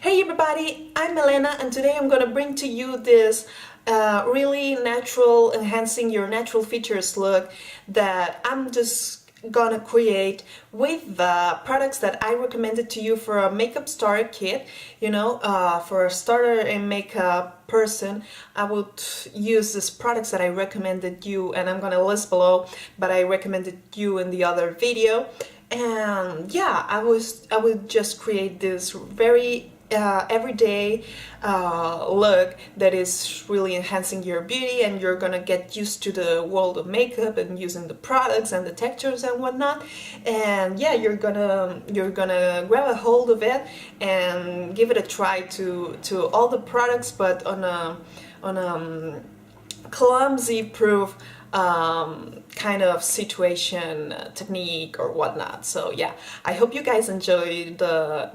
Hey everybody, I'm Elena and today I'm gonna bring to you this really natural, enhancing your natural features look that I'm just gonna create with the products that I recommended to you for a makeup starter kit. For a starter in makeup person, I would use these products that I recommended you, and I'm gonna list below, but I recommended you in the other video. And yeah, I would just create this very everyday look that is really enhancing your beauty, and you're gonna get used to the world of makeup and using the products and the textures and whatnot. And yeah, you're gonna grab a hold of it and give it a try to all the products, but on a clumsy proof kind of situation, technique or whatnot. So yeah, I hope you guys enjoyed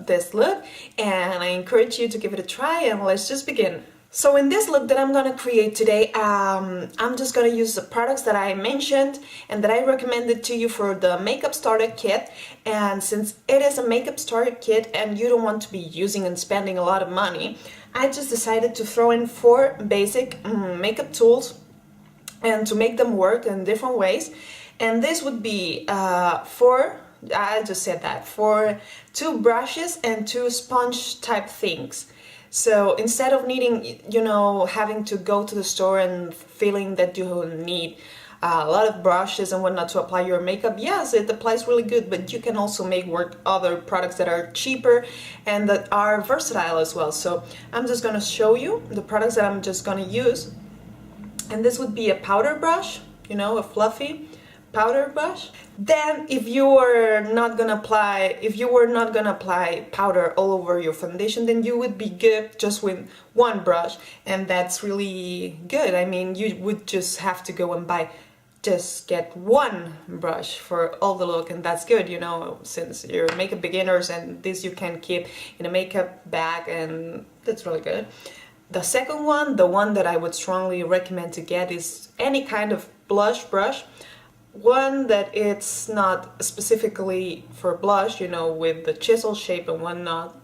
this look, and I encourage you to give it a try, and let's just begin. So in this look that I'm gonna create today, I'm just gonna use the products that I mentioned and that I recommended to you for the makeup starter kit. And since it is a makeup starter kit and you don't want to be using and spending a lot of money, I just decided to throw in 4 basic makeup tools and to make them work in different ways. And this would be I just said that, for 2 brushes and 2 sponge type things. So instead of needing, having to go to the store and feeling that you need a lot of brushes and whatnot to apply your makeup, yes, it applies really good, but you can also make work other products that are cheaper and that are versatile as well. So I'm just gonna show you the products that I'm just gonna use. And this would be a powder brush, a fluffy powder brush. Then if you were not gonna apply powder all over your foundation, then you would be good just with 1 brush, and that's really good. I mean, you would just have to go and get 1 brush for all the look, and that's good, since you're makeup beginners, and this you can keep in a makeup bag, and that's really good. The second one, the one that I would strongly recommend to get, is any kind of blush brush. One that it's not specifically for blush, with the chisel shape and whatnot,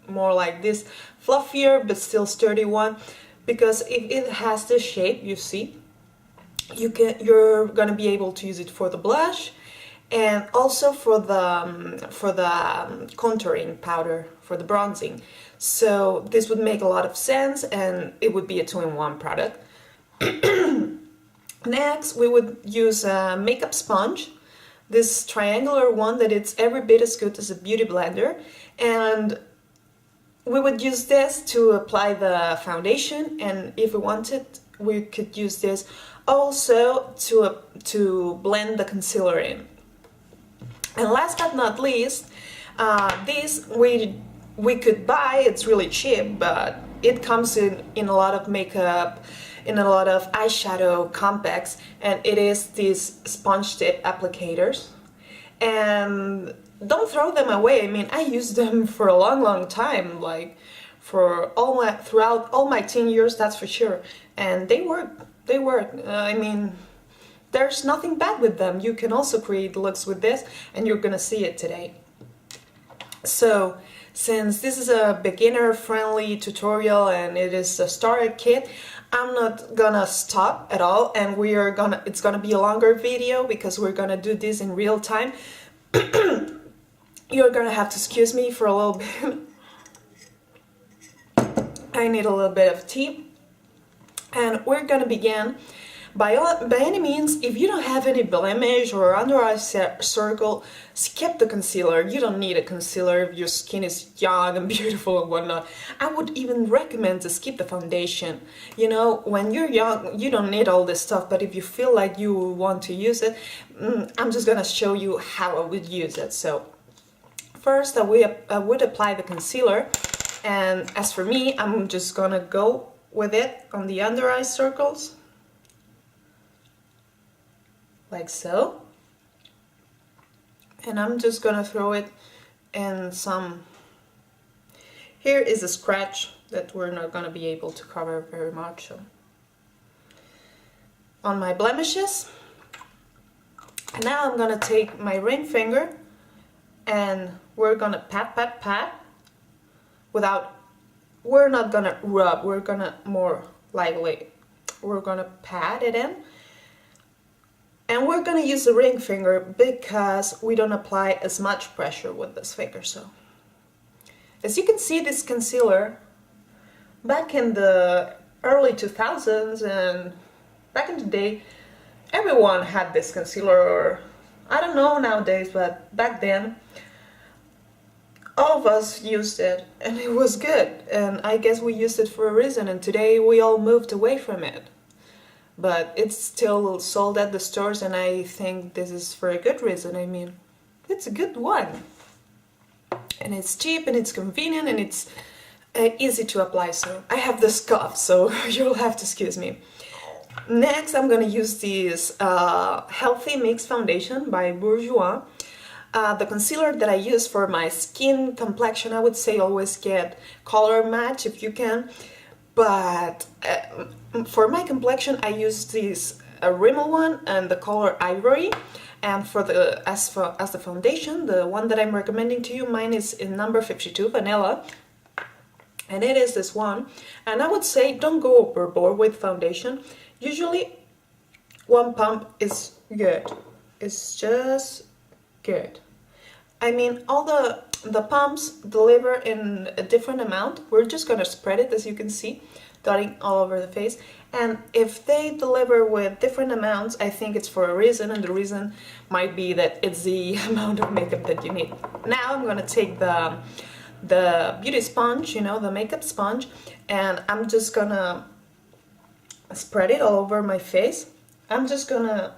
more like this fluffier but still sturdy one, because if it has this shape, you see, you're gonna be able to use it for the blush and also for the contouring powder, for the bronzing. So this would make a lot of sense, and it would be a 2-in-1 product. Next, we would use a makeup sponge, this triangular one that it's every bit as good as a beauty blender, and we would use this to apply the foundation, and if we wanted, we could use this also to blend the concealer in. And last but not least, this we could buy. It's really cheap, but it comes in a lot of makeup, in a lot of eyeshadow compacts, and it is these sponge tip applicators. And don't throw them away. I mean, I used them for a long time, like throughout all my teen years, that's for sure. And they work. I mean, there's nothing bad with them. You can also create looks with this, and you're gonna see it today. So since this is a beginner-friendly tutorial and it is a starter kit, I'm not gonna stop at all, and it's gonna be a longer video because we're gonna do this in real time. You're gonna have to excuse me for a little bit. I need a little bit of tea. And we're gonna begin. By any means, if you don't have any blemish or under eye circle, skip the concealer. You don't need a concealer if your skin is young and beautiful and whatnot. I would even recommend to skip the foundation. When you're young, you don't need all this stuff, but if you feel like you want to use it, I'm just gonna show you how I would use it. So first, I would apply the concealer, and as for me, I'm just gonna go with it on the under eye circles, like so, and I'm just gonna throw it in some. Here is a scratch that we're not gonna be able to cover very much, so on my blemishes. And now I'm gonna take my ring finger, and we're gonna pat without we're not gonna rub, we're gonna more lightly, we're gonna pat it in. And we're gonna use the ring finger because we don't apply as much pressure with this finger. So as you can see, this concealer back in the early 2000s and back in the day, everyone had this concealer, or I don't know nowadays, but back then all of us used it and it was good, and I guess we used it for a reason, and today we all moved away from it. But it's still sold at the stores, and I think this is for a good reason. I mean, it's a good one. And it's cheap, and it's convenient, and it's easy to apply. So I have this cough, so you'll have to excuse me. Next, I'm gonna use this Healthy Mix Foundation by Bourjois. The concealer that I use for my skin complexion, I would say always get color match if you can. But for my complexion, I use this Rimmel one and the color Ivory. And for the as the foundation, the one that I'm recommending to you, mine is in number 52, Vanilla. And it is this one. And I would say don't go overboard with foundation. Usually, one pump is good. It's just good. I mean, all the pumps deliver in a different amount. We're just gonna spread it, as you can see, dotting all over the face. And if they deliver with different amounts, I think it's for a reason, and the reason might be that it's the amount of makeup that you need. Now I'm gonna take the beauty sponge, you know, the makeup sponge, and I'm just gonna spread it all over my face. I'm just gonna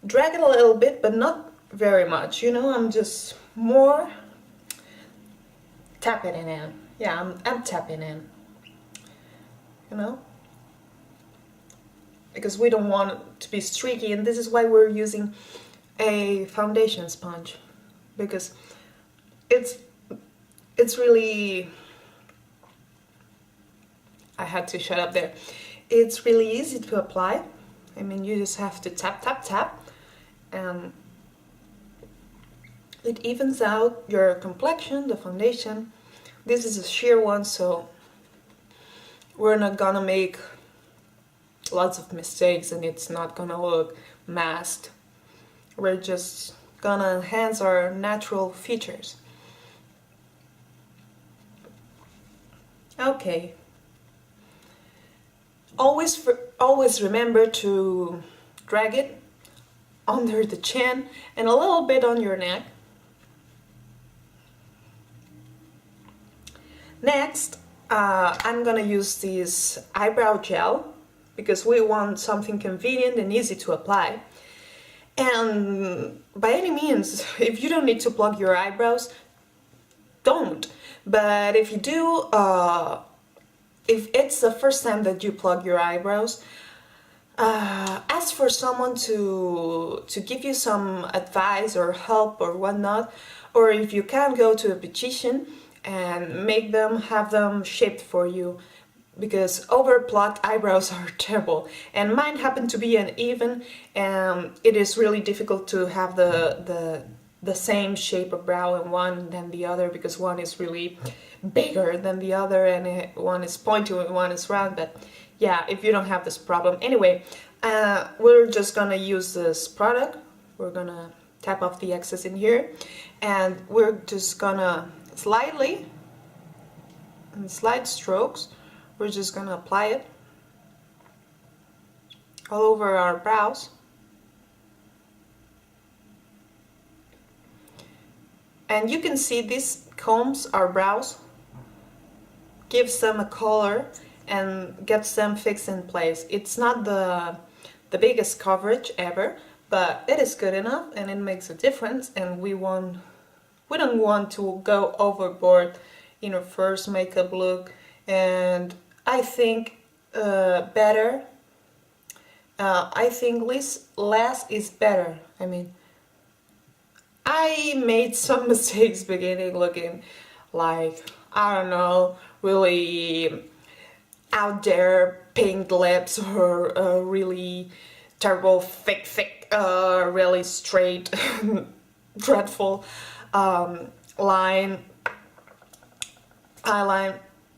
drag it a little bit, but not very much, you know. I'm just more tapping it in. Yeah, I'm tapping in, you know, because we don't want it to be streaky, and this is why we're using a foundation sponge, because it's really, I had to shut up there. It's really easy to apply. I mean, you just have to tap, tap, tap, and it evens out your complexion, the foundation. This is a sheer one, so we're not gonna make lots of mistakes, and it's not gonna look masked. We're just gonna enhance our natural features. Okay. Always remember to drag it under the chin and a little bit on your neck. Next, I'm gonna use this eyebrow gel because we want something convenient and easy to apply. And by any means, if you don't need to plug your eyebrows, don't. But if you do, if it's the first time that you plug your eyebrows, ask for someone to give you some advice or help or whatnot, or if you can, go to a beautician and have them shaped for you, because over plucked eyebrows are terrible, and mine happen to be uneven, and it is really difficult to have the same shape of brow in one than the other, because one is really bigger than the other, and one is pointy and one is round. But yeah, if you don't have this problem, anyway, we're just gonna use this product. We're gonna tap off the excess in here, and we're just gonna slightly, in slight strokes, we're just gonna apply it all over our brows. And you can see this combs our brows, gives them a color and gets them fixed in place. It's not the biggest coverage ever, but it is good enough and it makes a difference, and we don't want to go overboard in our first makeup look. And I think I think less is better. I mean, I made some mistakes beginning, looking like, I don't know, really out there pink lips, or really terrible thick, really straight, dreadful eyeline.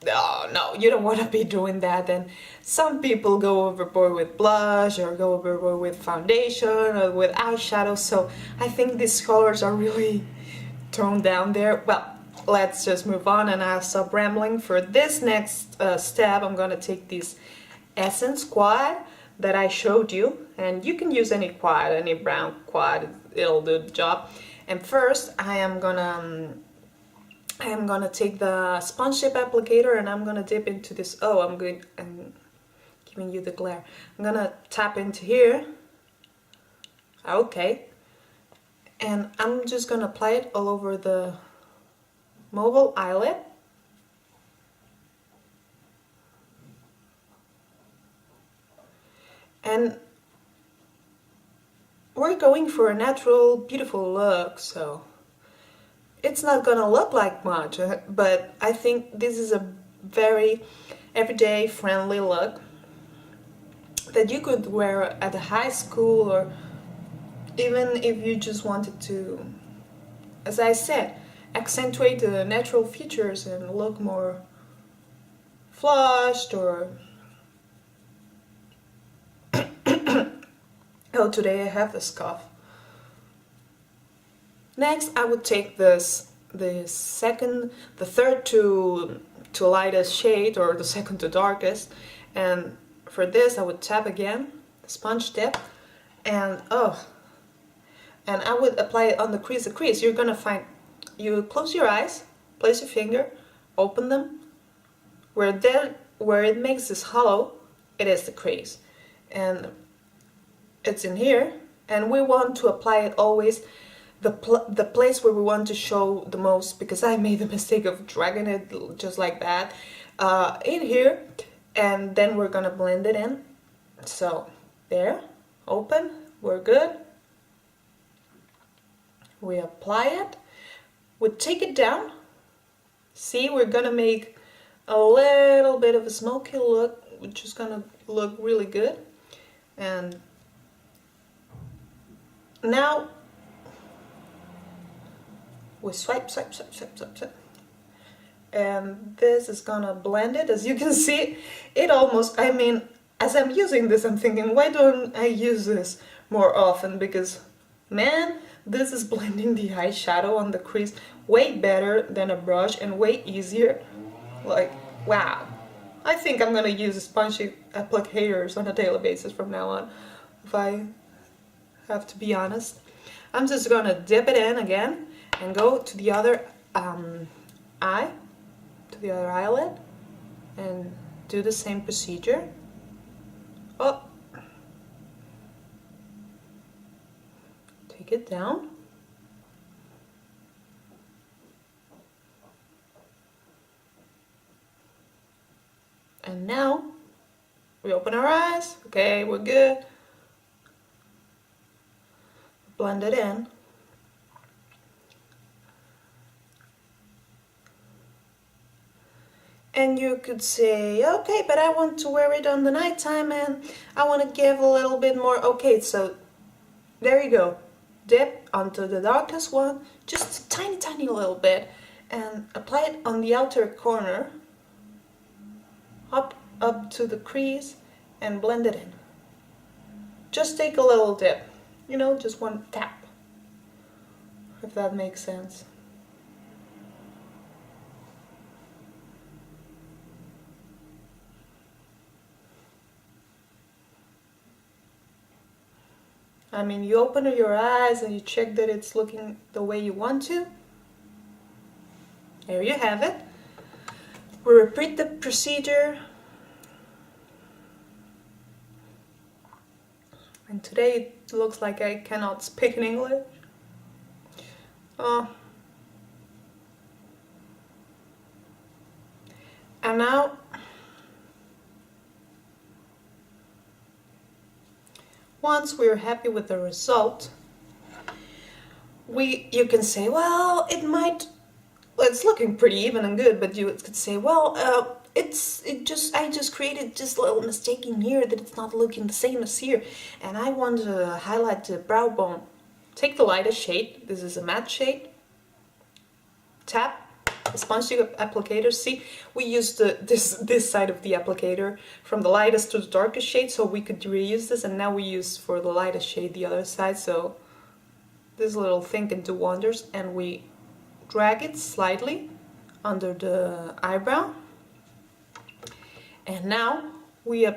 no, you don't want to be doing that. And some people go overboard with blush or go overboard with foundation or with eyeshadow, so I think these colors are really toned down there. Well, let's just move on and I'll stop rambling. For this next step, I'm gonna take this Essence Quad that I showed you, and you can use any quad, any brown quad, it'll do the job. And first I am gonna take the sponge tip applicator and I'm gonna dip into this. Oh, I'm giving you the glare. I'm gonna tap into here. Okay. And I'm just gonna apply it all over the mobile eyelid. And we're going for a natural, beautiful look, so it's not gonna look like much, but I think this is a very everyday friendly look that you could wear at a high school, or even if you just wanted to, as I said, accentuate the natural features and look more flushed. Or oh, today I have this cough. Next, I would take the third to lightest shade, or the second to darkest, and for this I would tap again, the sponge tip, and I would apply it on the crease. The crease, you're gonna find, you close your eyes, place your finger, open them, where it makes this hollow, it is the crease, and it's in here, and we want to apply it always the place where we want to show the most, because I made the mistake of dragging it just like that in here, and then we're gonna blend it in. So there, open, we're good. We apply it, we take it down. See, we're gonna make a little bit of a smoky look, which is gonna look really good. And now we swipe, swipe, swipe, swipe, swipe, swipe. And this is gonna blend it. As you can see, it almost, I mean, as I'm using this, I'm thinking, why don't I use this more often? Because, man, this is blending the eyeshadow on the crease way better than a brush and way easier. Like, wow. I think I'm gonna use sponge applicators on a daily basis from now on, if I have to be honest. I'm just gonna dip it in again and go to the other eye, to the other eyelid, and do the same procedure. Oh, take it down. And now we open our eyes. Okay, we're good. Blend it in. And you could say, okay, but I want to wear it on the nighttime and I want to give a little bit more. Okay, so there you go. Dip onto the darkest one, just a tiny, tiny little bit, and apply it on the outer corner, up to the crease, and blend it in. Just take a little dip, you know, just one tap, if that makes sense. I mean, you open your eyes and you check that it's looking the way you want to. There you have it. We repeat the procedure. And today it looks like I cannot speak in English. And now once we're happy with the result, you can say, well, it's looking pretty even and good, but you could say, well, I just created just a little mistake in here that it's not looking the same as here, and I want to highlight the brow bone. Take the lightest shade. This is a matte shade. Tap, sponge applicator. See, we used this side of the applicator from the lightest to the darkest shade, so we could reuse this, and now we use for the lightest shade the other side, so this little thing can do wonders. And we drag it slightly under the eyebrow, and now we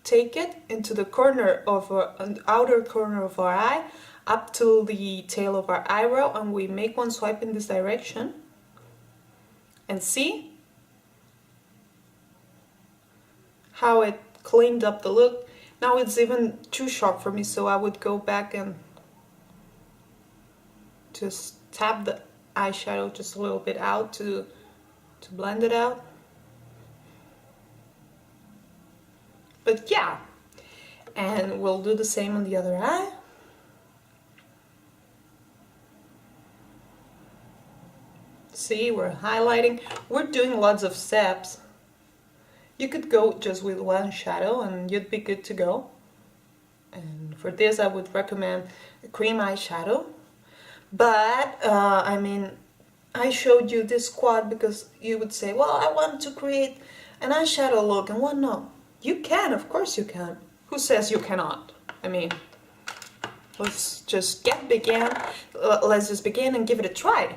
take it into the corner of an outer corner of our eye, up to the tail of our eyebrow, and we make one swipe in this direction. And see how it cleaned up the look. Now it's even too sharp for me, so I would go back and just tap the eyeshadow just a little bit out to blend it out. But yeah, and we'll do the same on the other eye. See, we're highlighting, we're doing lots of steps. You could go just with one shadow and you'd be good to go. And for this I would recommend a cream eyeshadow. But, I mean, I showed you this quad because you would say, well, I want to create an eyeshadow look and whatnot. You can, of course you can. Who says you cannot? I mean, let's just begin and give it a try.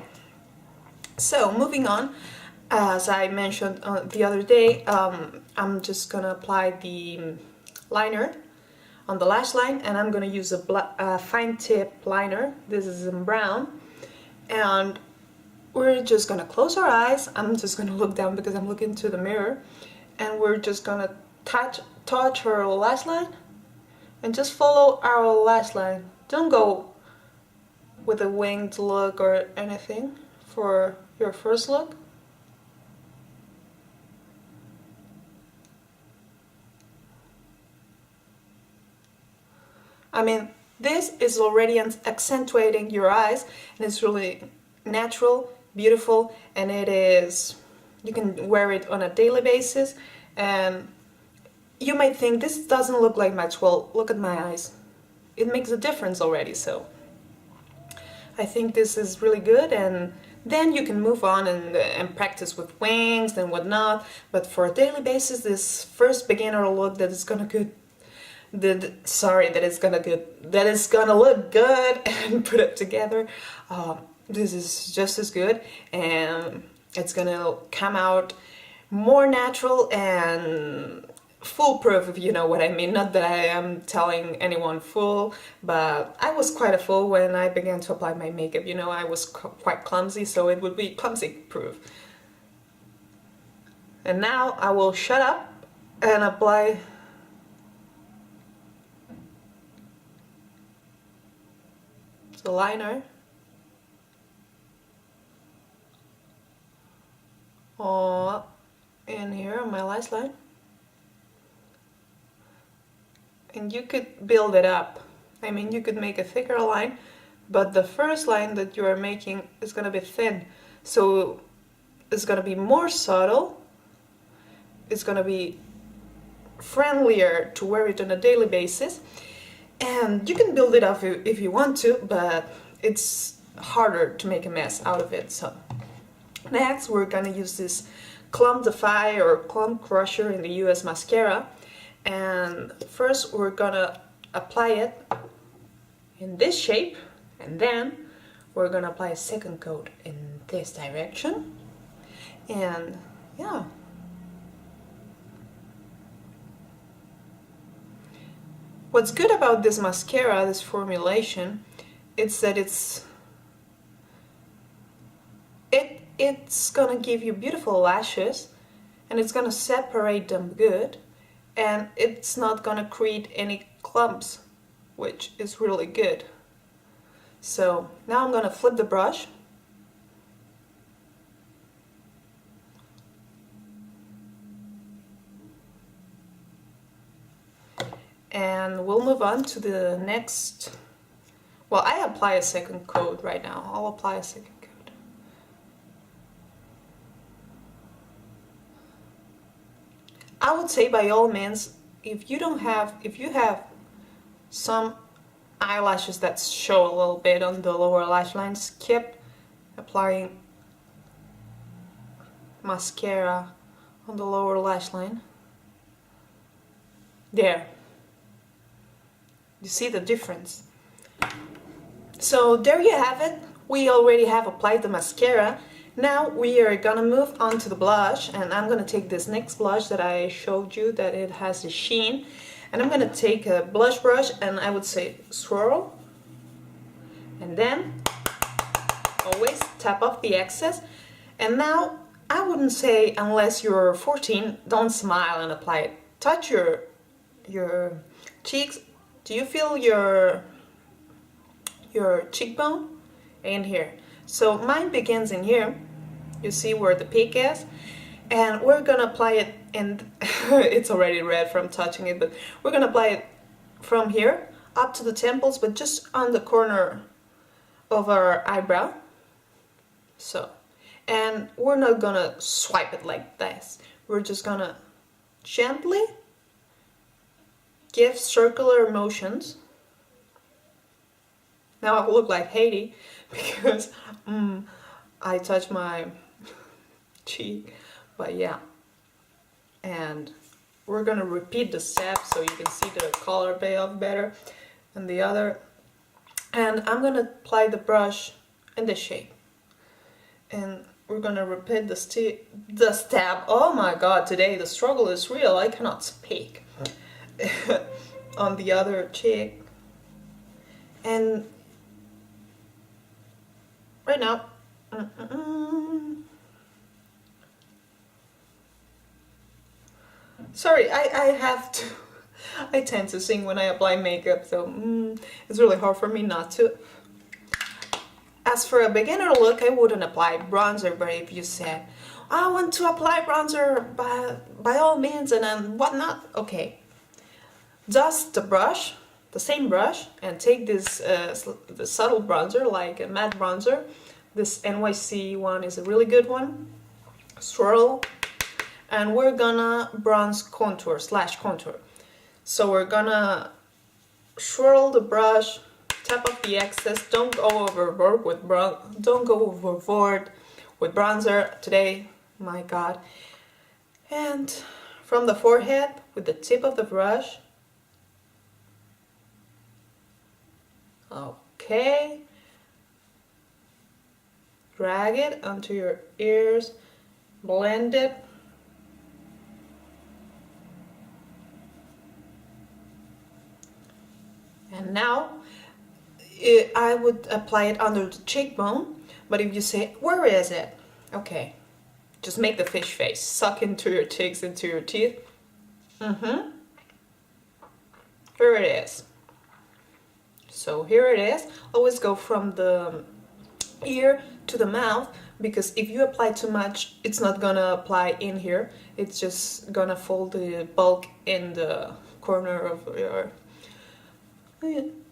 So, moving on, as I mentioned the other day, I'm just gonna apply the liner on the lash line, and I'm gonna use a fine tip liner. This is in brown, and we're just gonna close our eyes. I'm just gonna look down because I'm looking to the mirror, and we're just gonna touch our lash line and just follow our lash line. Don't go with a winged look or anything for your first look. I mean, this is already accentuating your eyes, and it's really natural, beautiful, and you can wear it on a daily basis. And you might think this doesn't look like much. Well, look at my eyes. It makes a difference already, so I think this is really good. And then you can move on and practice with wings and whatnot. But for a daily basis, this first beginner look that is gonna look good and put it together, this is just as good, and it's gonna come out more natural and foolproof, if you know what I mean. Not that I am telling anyone fool, but I was quite a fool when I began to apply my makeup. You know, I was quite clumsy, so it would be clumsy proof. And now I will shut up and apply the liner in here on my lash line. And you could build it up. I mean, you could make a thicker line, but the first line that you are making is going to be thin. So it's going to be more subtle. It's going to be friendlier to wear it on a daily basis. And you can build it up if you want to, but it's harder to make a mess out of it. So next we're going to use this Clump Defy or Clump Crusher in the US mascara. And first we're gonna apply it in this shape, and then we're gonna apply a second coat in this direction. And yeah, what's good about this mascara, this formulation, it's that it's gonna give you beautiful lashes, and it's gonna separate them good. And it's not gonna create any clumps, which is really good. So now I'm gonna flip the brush. And we'll move on to the next. Well, I apply a second coat right now. I'll apply a second coat. I would say by all means, if you have some eyelashes that show a little bit on the lower lash line, skip applying mascara on the lower lash line. There. You see the difference? So there you have it. We already have applied the mascara. Now we are gonna move on to the blush, and I'm gonna take this next blush that I showed you that it has the sheen, and I'm gonna take a blush brush and I would say swirl, and then always tap off the excess. And now I wouldn't say, unless you're 14, don't smile and apply it. Touch your cheeks. Do you feel your cheekbone? In here. So mine begins in here. You see where the peak is, and we're gonna apply it, and it's already red from touching it, but we're gonna apply it from here up to the temples, but just on the corner of our eyebrow. So, and we're not gonna swipe it like this. We're just gonna gently give circular motions. Now I look like Healty because I touch my cheek, but yeah. And we're gonna repeat the step so you can see the color pay off better than the other. And I'm gonna apply the brush in the shape, and we're gonna repeat the step. Oh my god, today the struggle is real. I cannot speak. On the other cheek, and right now, sorry, I have to, I tend to sing when I apply makeup, so it's really hard for me not to. As for a beginner look, I wouldn't apply bronzer, but if you said, I want to apply bronzer by all means and then whatnot, okay. Dust the brush, the same brush, and take this the subtle bronzer, like a matte bronzer. This NYC one is a really good one. Swirl, and we're gonna bronze contour / contour. So we're gonna swirl the brush, tap off the excess. Don't go overboard with bronzer today. My God. And from the forehead with the tip of the brush. Okay. Drag it onto your ears, blend it. And now I would apply it under the cheekbone, but if you say, where is it? Okay, just make the fish face, suck into your cheeks, into your teeth. Here it is. So here it is. Always go from the ear to the mouth, because if you apply too much, it's not gonna apply in here. It's just gonna fold the bulk in the corner of your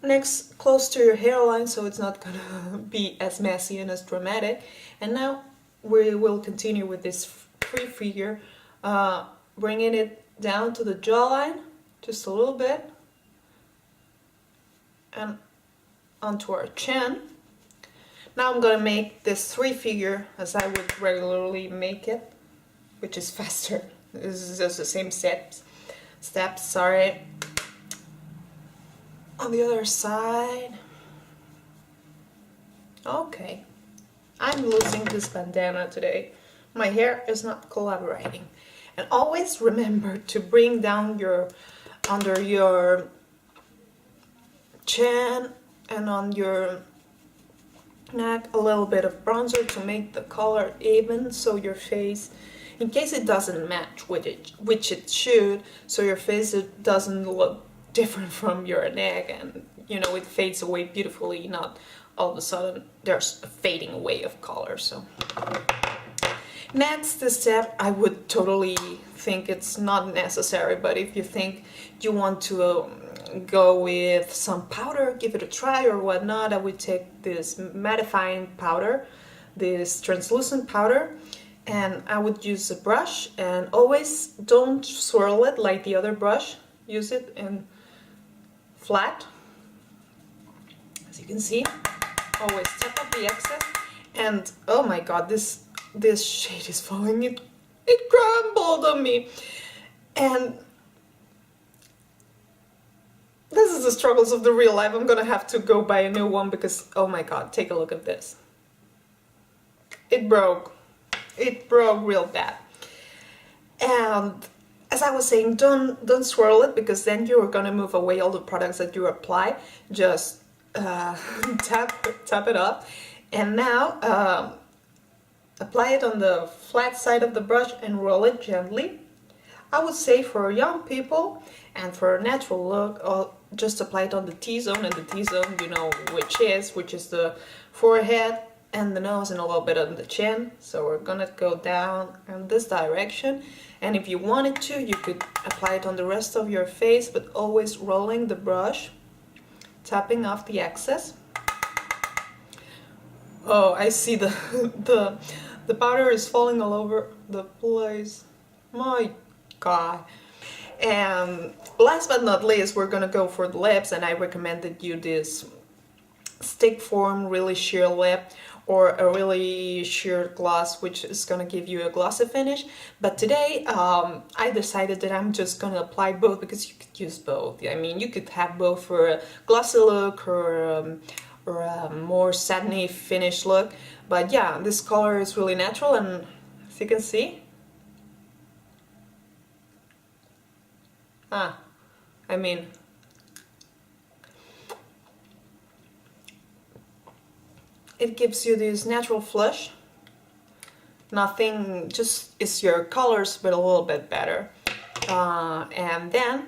next, close to your hairline, so it's not gonna be as messy and as dramatic. And now we will continue with this free figure, bringing it down to the jawline, just a little bit, and onto our chin. Now I'm gonna make this 3 figure as I would regularly make it, which is faster. This is just the same steps, sorry. On the other side. Okay. I'm losing this bandana today. My hair is not collaborating. And always remember to bring down under your chin and on your neck a little bit of bronzer to make the color even, so your face, in case it doesn't match with it, which it should, so your face doesn't look different from your neck, and you know, it fades away beautifully, not all of a sudden there's a fading away of color. So next step, I would totally think it's not necessary, but if you think you want to go with some powder, give it a try or whatnot, I would take this mattifying powder, this translucent powder, and I would use a brush, and always don't swirl it like the other brush. Use it in flat, as you can see. Always tap up the excess, and oh my god, this this shade is falling. It crumbled on me. And this is the struggles of the real life. I'm gonna have to go buy a new one because, oh my god, take a look at this. It broke. It broke real bad. And as I was saying, don't swirl it, because then you're gonna move away all the products that you apply. Just tap it up. And now apply it on the flat side of the brush and roll it gently. I would say for young people and for a natural look, just apply it on the T-zone, and the T-zone, you know which is the forehead and the nose and a little bit on the chin. So we're gonna go down in this direction, and if you wanted to, you could apply it on the rest of your face, but always rolling the brush, tapping off the excess. Oh, I see the powder is falling all over the place. My god. And last but not least, we're gonna go for the lips, and I recommended you this stick form really sheer lip or a really sheer gloss, which is gonna give you a glossy finish. But today I decided that I'm just gonna apply both, because you could use both. I mean, you could have both for a glossy look or a more satiny finish look. But yeah, this color is really natural, and as you can see, I mean, it gives you this natural flush. Nothing, just is your colors, but a little bit better. And then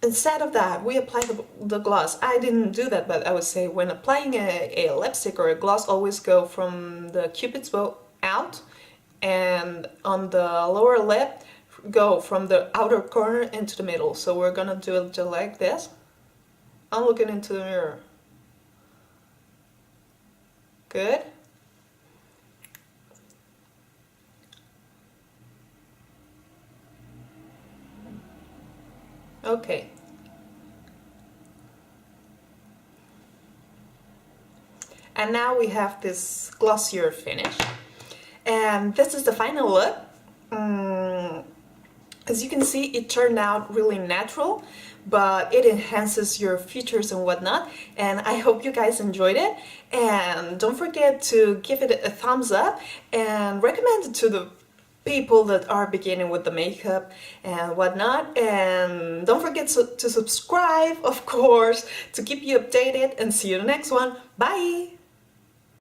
instead of that, we apply the gloss. I didn't do that, but I would say when applying a lipstick or a gloss, always go from the cupid's bow out, and on the lower lip, go from the outer corner into the middle. So we're gonna do it just like this. I'm looking into the mirror. Good. Okay. And now we have this glossier finish. And this is the final look. As you can see, it turned out really natural, but it enhances your features and whatnot. And I hope you guys enjoyed it. And don't forget to give it a thumbs up and recommend it to the people that are beginning with the makeup and whatnot. And don't forget to subscribe, of course, to keep you updated, and see you in the next one. Bye!